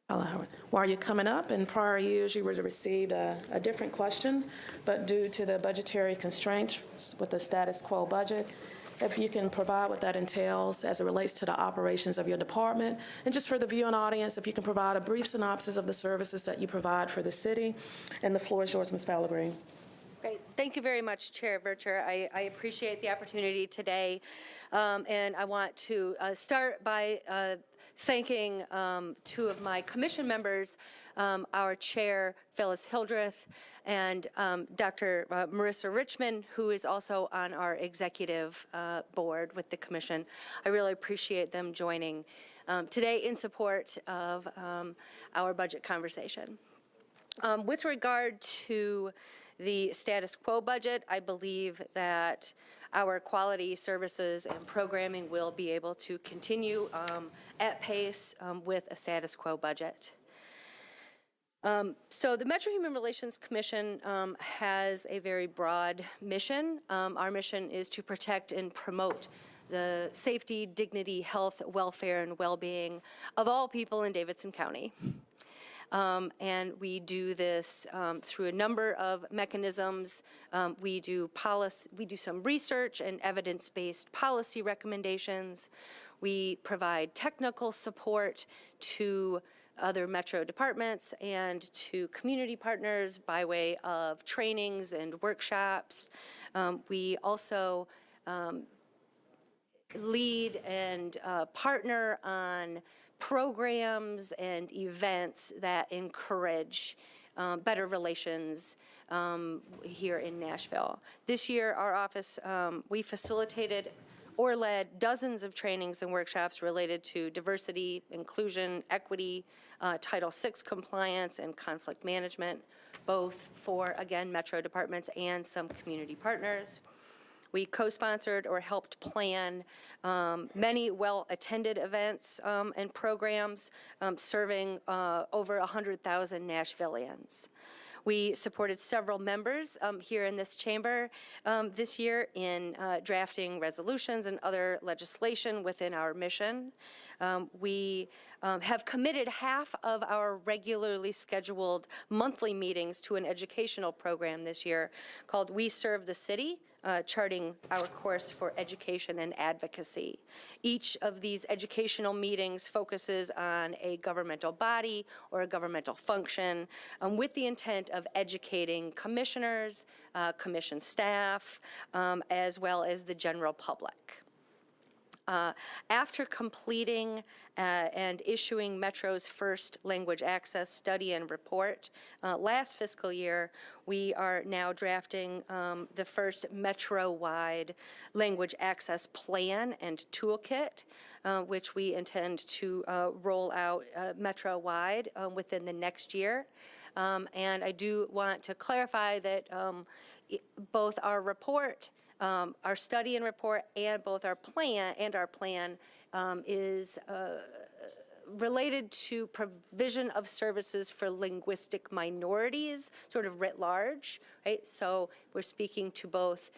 While you're coming up, in prior years you would have received a different question, but due to the budgetary constraints with the status quo budget, if you can provide what that entails as it relates to the operations of your department, and just for the viewing audience, if you can provide a brief synopsis of the services that you provide for the city. And the floor is yours, Ms. Pellegrini. Great. Thank you very much, Chair Vercher. I appreciate the opportunity today, and I want to start by thanking two of my commission members, our chair, Phyllis Hildreth, and Dr. Marissa Richmond, who is also on our executive board with the commission. I really appreciate them joining today in support of our budget conversation. With regard to the status quo budget, I believe that our quality services and programming will be able to continue at pace with a status quo budget. So the Metro Human Relations Commission has a very broad mission. Our mission is to protect and promote the safety, dignity, health, welfare, and well-being of all people in Davidson County. And we do this through a number of mechanisms. We do some research and evidence-based policy recommendations. We provide technical support to other Metro departments and to community partners by way of trainings and workshops. We also lead and partner on programs and events that encourage better relations here in Nashville. This year, our office, we facilitated or led dozens of trainings and workshops related to diversity, inclusion, equity, Title VI compliance, and conflict management, both for, again, Metro departments and some community partners. We co-sponsored or helped plan many well-attended events and programs serving over 100,000 Nashvillians. We supported several members here in this chamber this year in drafting resolutions and other legislation within our mission. We have committed half of our regularly scheduled monthly meetings to an educational program this year called We Serve the City, charting our course for education and advocacy. Each of these educational meetings focuses on a governmental body or a governmental function with the intent of educating commissioners, commission staff, as well as the general public. After completing and issuing Metro's first language access study and report last fiscal year, we are now drafting the first Metro-wide language access plan and toolkit, which we intend to roll out Metro-wide within the next year. And I do want to clarify that both our report, our study and report, and both our plan is related to provision of services for linguistic minorities, sort of writ large, right? So we're speaking to both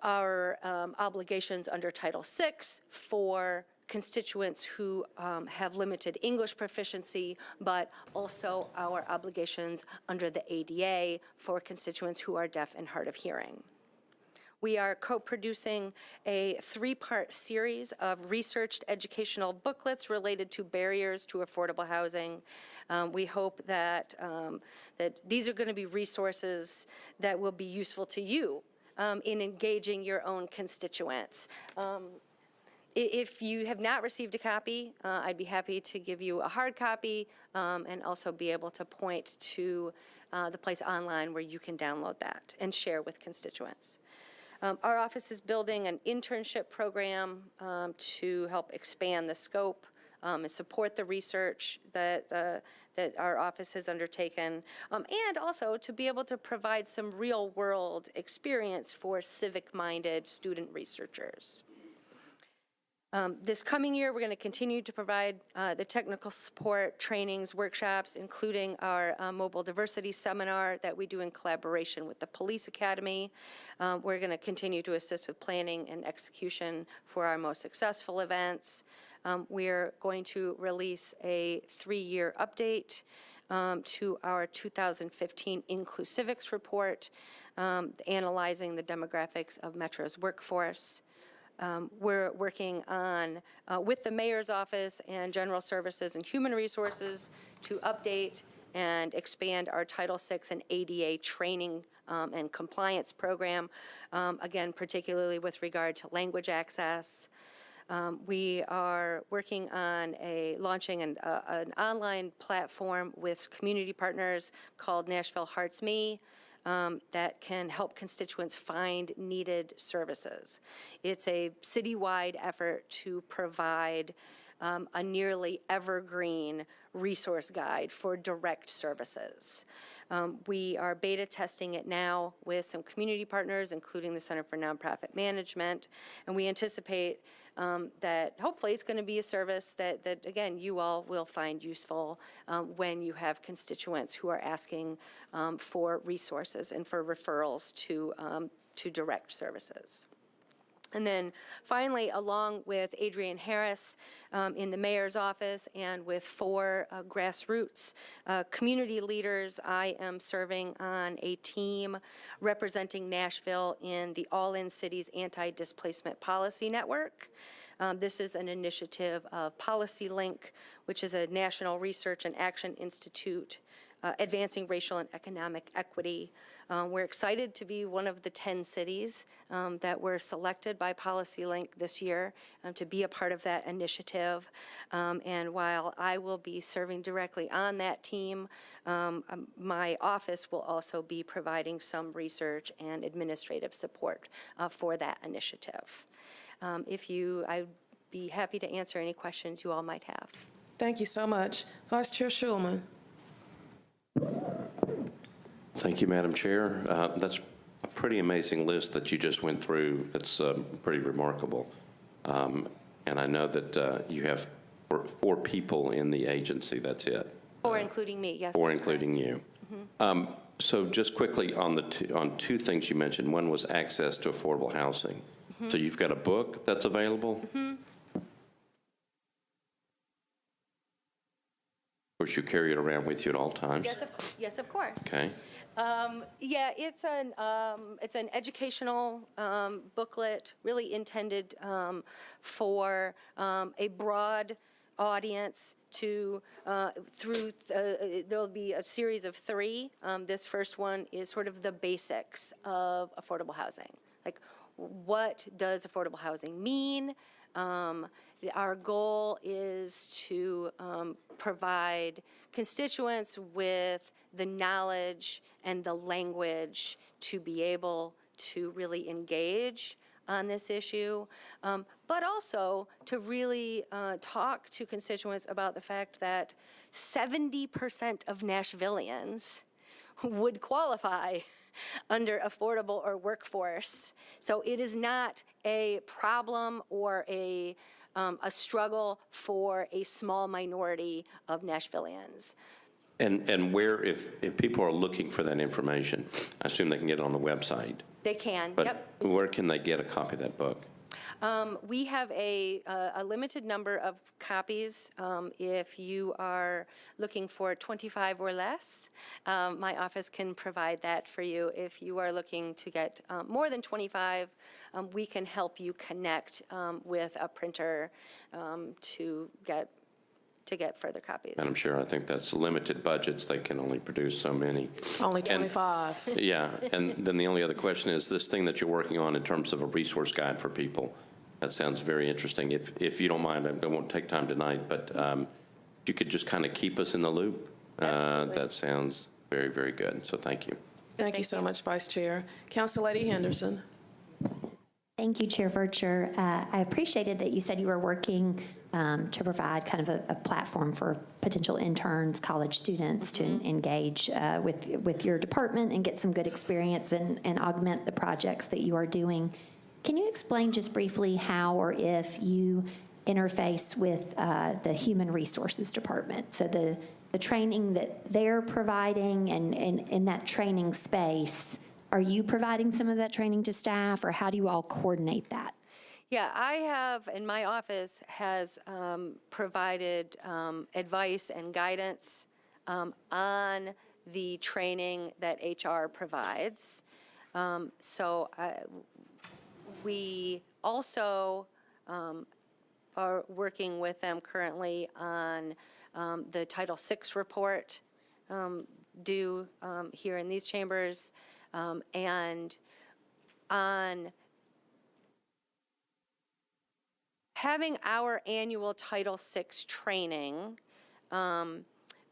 our obligations under Title VI for constituents who have limited English proficiency, but also our obligations under the ADA for constituents who are deaf and hard of hearing. We are co-producing a 3-part series of researched educational booklets related to barriers to affordable housing. We hope that, that these are going to be resources that will be useful to you in engaging your own constituents. If you have not received a copy, I'd be happy to give you a hard copy and also be able to point to the place online where you can download that and share with constituents. Our office is building an internship program to help expand the scope and support the research that, that our office has undertaken, and also to be able to provide some real-world experience for civic-minded student researchers. This coming year, we're going to continue to provide the technical support, trainings, workshops, including our mobile diversity seminar that we do in collaboration with the Police Academy. We're going to continue to assist with planning and execution for our most successful events. we're going to release a 3-year update to our 2015 Inclusivics report, analyzing the demographics of Metro's workforce. We're working on, with the Mayor's Office and General Services and Human Resources, to update and expand our Title VI and ADA training and compliance program, again, particularly with regard to language access. We are working on launching an online platform with community partners called Nashville Hearts Me, that can help constituents find needed services. It's a citywide effort to provide a nearly evergreen resource guide for direct services. We are beta testing it now with some community partners, including the Center for Nonprofit Management, and we anticipate that hopefully it's going to be a service that again, you all will find useful when you have constituents who are asking for resources and for referrals to direct services. And then finally, along with Adrienne Harris in the Mayor's Office and with 4 grassroots community leaders, I am serving on a team representing Nashville in the All In Cities Anti-Displacement Policy Network. This is an initiative of Policy Link, which is a national research and action institute advancing racial and economic equity. We're excited to be one of the 10 cities that were selected by Policy Link this year to be a part of that initiative. And while I will be serving directly on that team, my office will also be providing some research and administrative support for that initiative. I'd be happy to answer any questions you all might have. Thank you so much. Vice Chair Schulman. Thank you, Madam Chair. That's a pretty amazing list that you just went through. That's pretty remarkable. And I know that you have 4 people in the agency. That's it. 4 including me, yes. 4 including you. Mm-hmm. So just quickly on on 2 things you mentioned. One was access to affordable housing. Mm-hmm. So you've got a book that's available? Mm-hmm. Of course, you carry it around with you at all times? Yes, of course. Okay. Yeah, it's an educational booklet, really intended for a broad audience to there'll be a series of 3. This first one is sort of the basics of affordable housing. Like, what does affordable housing mean? Our goal is to provide constituents with the knowledge and the language to be able to really engage on this issue, but also to really talk to constituents about the fact that 70% of Nashvillians would qualify under affordable or workforce. So it is not a problem or a struggle for a small minority of Nashvillians. And where, if people are looking for that information, I assume they can get it on the website. They can, but yep. Where can they get a copy of that book? We have a limited number of copies. If you are looking for 25 or less, my office can provide that for you. If you are looking to get more than 25, we can help you connect with a printer to get further copies. Madam Chair, I think that's limited budgets. They can only produce so many. Only 25. And, yeah, and then the only other question is this thing that you're working on in terms of a resource guide for people. That sounds very interesting. If you don't mind, I won't take time tonight, but if you could just kind of keep us in the loop, that sounds very, very good. So thank you. Thank you so much, Vice Chair. Council Lady Henderson. Thank you, Chair Vercher. I appreciated that you said you were working to provide kind of a platform for potential interns, college students to engage with your department and get some good experience and augment the projects that you are doing. Can you explain just briefly how or if you interface with the Human Resources Department? So the training that they're providing and in that training space, are you providing some of that training to staff, or how do you all coordinate that? Yeah, I have, and my office has provided advice and guidance on the training that HR provides. We also are working with them currently on the Title VI report due here in these chambers, and on having our annual Title VI training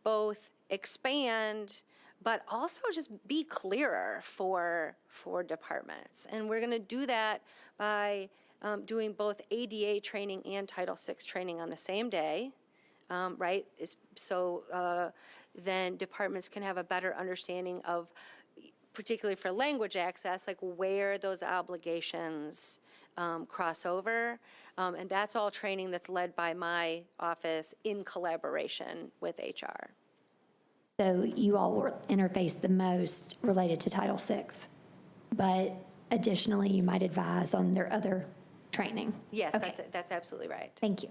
both expand, but also just be clearer for departments. And we're going to do that by doing both ADA training and Title VI training on the same day, right? So then departments can have a better understanding of, particularly for language access, like where those obligations cross over. And that's all training that's led by my office in collaboration with HR. So you all will interface the most related to Title VI, but additionally, you might advise on their other training? Yes, Okay. that's absolutely right. Thank you.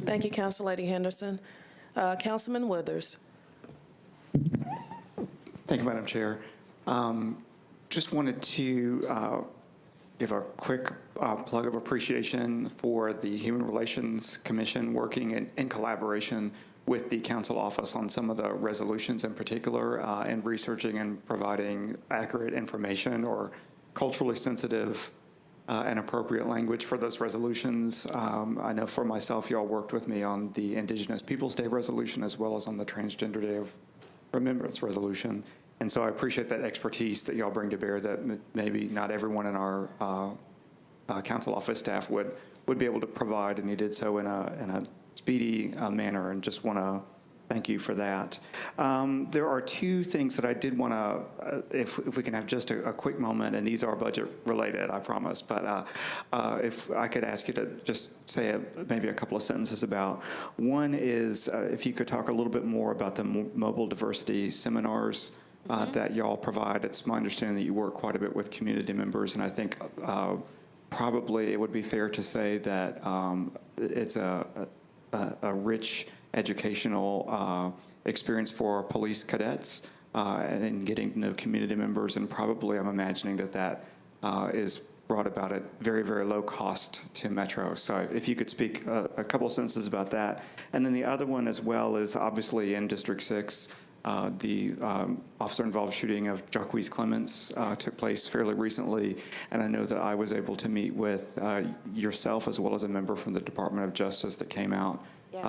Thank you, Councilor Henderson. Councilman Withers. Thank you, Madam Chair. Just wanted to give a quick plug of appreciation for the Human Relations Commission working in collaboration with the council office on some of the resolutions in particular, and researching and providing accurate information or culturally sensitive and appropriate language for those resolutions. I know for myself, y'all worked with me on the Indigenous Peoples Day resolution as well as on the Transgender Day of Remembrance resolution. And so I appreciate that expertise that y'all bring to bear that maybe not everyone in our council office staff would be able to provide, and you did so in a speedy manner, and just want to thank you for that. There are two things that I did want to, if we can have just a quick moment, and these are budget related, I promise, but if I could ask you to just say maybe a couple of sentences about. One is if you could talk a little bit more about the mobile diversity seminars that y'all provide. It's my understanding that you work quite a bit with community members, and I think probably it would be fair to say that it's a rich educational experience for police cadets and getting to know community members, and probably I'm imagining that is brought about at very, very low cost to Metro. So if you could speak a couple of sentences about that. And then the other one as well is obviously in District 6, the officer-involved shooting of Jacques Clements took place fairly recently, and I know that I was able to meet with yourself as well as a member from the Department of Justice that came out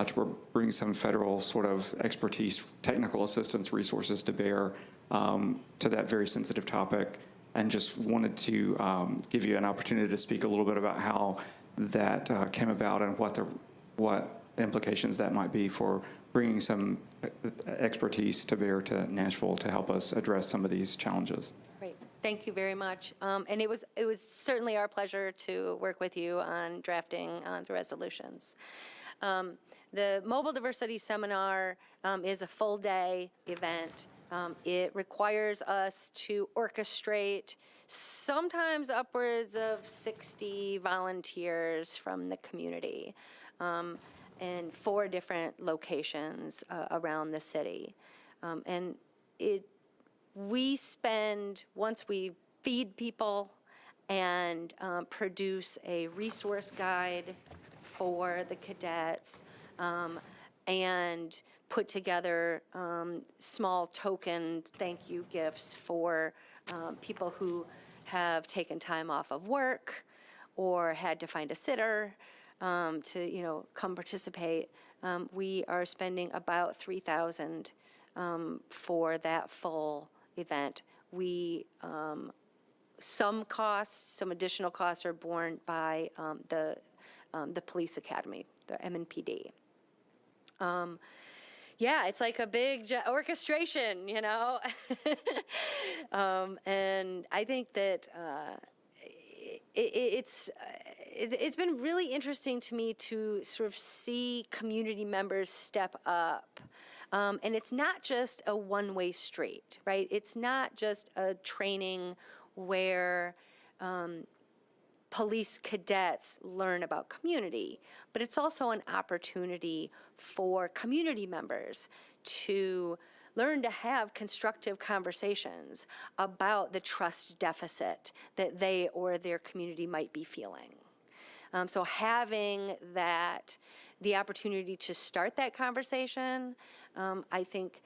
to bring some federal sort of expertise, technical assistance resources to bear to that very sensitive topic, and just wanted to give you an opportunity to speak a little bit about how that came about and what implications that might be for bringing some expertise to bear to Nashville to help us address some of these challenges. Great. Thank you very much. And it was certainly our pleasure to work with you on drafting the resolutions. The Mobile Diversity Seminar is a full-day event. It requires us to orchestrate sometimes upwards of 60 volunteers from the community in 4 different locations around the city. And we spend, once we feed people and produce a resource guide for the cadets, and put together small token thank you gifts for people who have taken time off of work or had to find a sitter to come participate. We are spending about $3,000 for that full event. Some additional costs are borne by the police academy, the MNPD. Yeah, it's like a big orchestration, and I think that it's been really interesting to me to sort of see community members step up. And it's not just a one-way street, right? It's not just a training where police cadets learn about community, but it's also an opportunity for community members to learn to have constructive conversations about the trust deficit that they or their community might be feeling. So having the opportunity to start that conversation, I think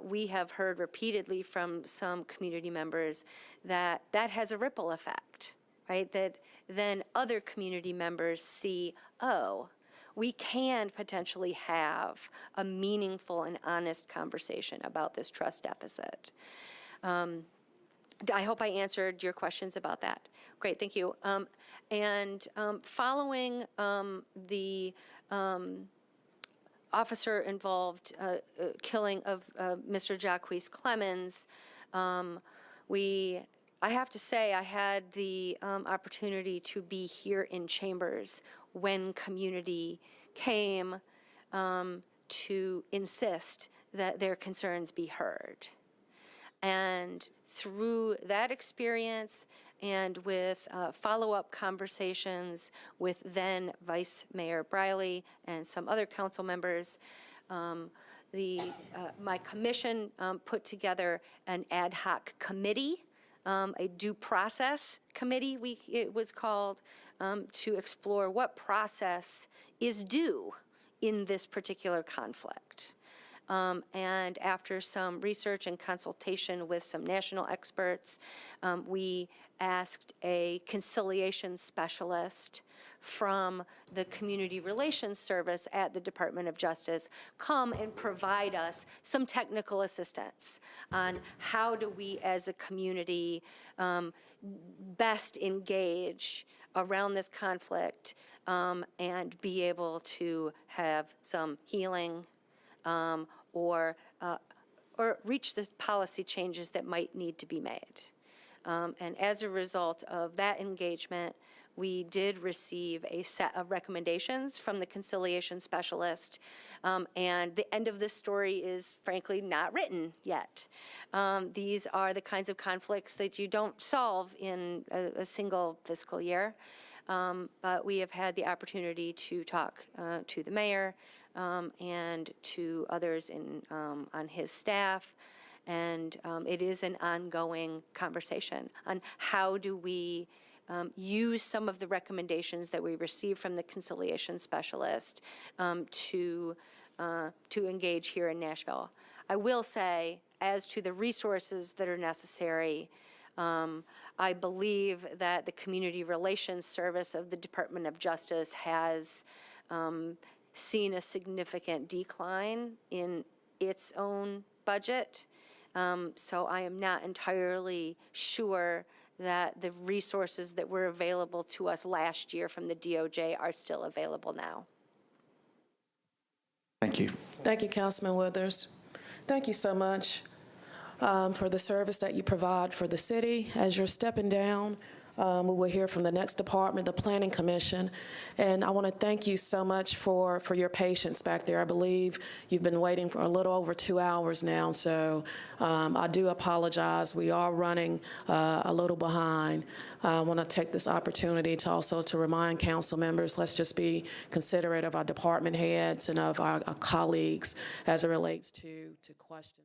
we have heard repeatedly from some community members that has a ripple effect, right? That then other community members see, oh, we can potentially have a meaningful and honest conversation about this trust deficit. I hope I answered your questions about that. Great, thank you. Following the officer-involved killing of Mr. Jacques Clemens, I have to say I had the opportunity to be here in Chambers when community came to insist that their concerns be heard. And through that experience and with follow-up conversations with then Vice Mayor Briley and some other council members, my commission put together an ad hoc committee, a due process committee, it was called, to explore what process is due in this particular conflict. And after some research and consultation with some national experts, we asked a conciliation specialist from the Community Relations Service at the Department of Justice come and provide us some technical assistance on how do we as a community best engage around this conflict and be able to have some healing or reach the policy changes that might need to be made. And as a result of that engagement, we did receive a set of recommendations from the conciliation specialist, and the end of this story is frankly not written yet. These are the kinds of conflicts that you don't solve in a single fiscal year, but we have had the opportunity to talk to the mayor and to others on his staff, and it is an ongoing conversation on how do we use some of the recommendations that we received from the conciliation specialist to engage here in Nashville. I will say, as to the resources that are necessary, I believe that the Community Relations Service of the Department of Justice has seen a significant decline in its own budget. So I am not entirely sure that the resources that were available to us last year from the DOJ are still available now. Thank you. Thank you, Councilman Withers. Thank you so much for the service that you provide for the city. As you're stepping down, we will hear from the next department, the Planning Commission. And I want to thank you so much for your patience back there. I believe you've been waiting for a little over 2 hours now, so I do apologize. We are running a little behind. I want to take this opportunity to also to remind council members, let's just be considerate of our department heads and of our colleagues as it relates to questions.